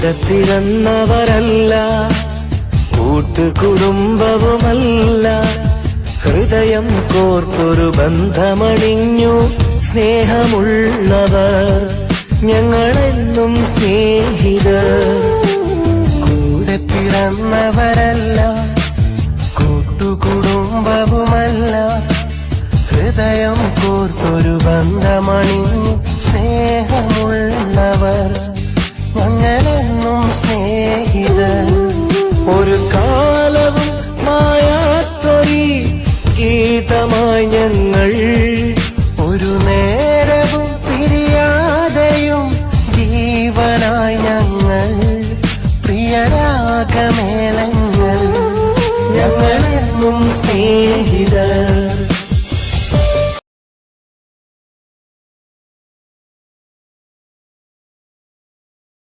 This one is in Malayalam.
കൂടെ പിറന്നവരല്ല, കൂട്ടുകുടുംബവുമല്ല, ഹൃദയം കോർത്തൊരു ബന്ധമണിഞ്ഞു സ്നേഹമുള്ളവർ ഞങ്ങളെന്നും സ്നേഹിതർ. കൂടെ പിറന്നവരല്ല, കൂട്ടുകുടുംബവുമല്ല, ഹൃദയം കോർത്തൊരു ബന്ധമണിഞ്ഞു സ്നേഹമുള്ളവർ ഞങ്ങളെന്നും സ്നേഹിതർ. ഒരു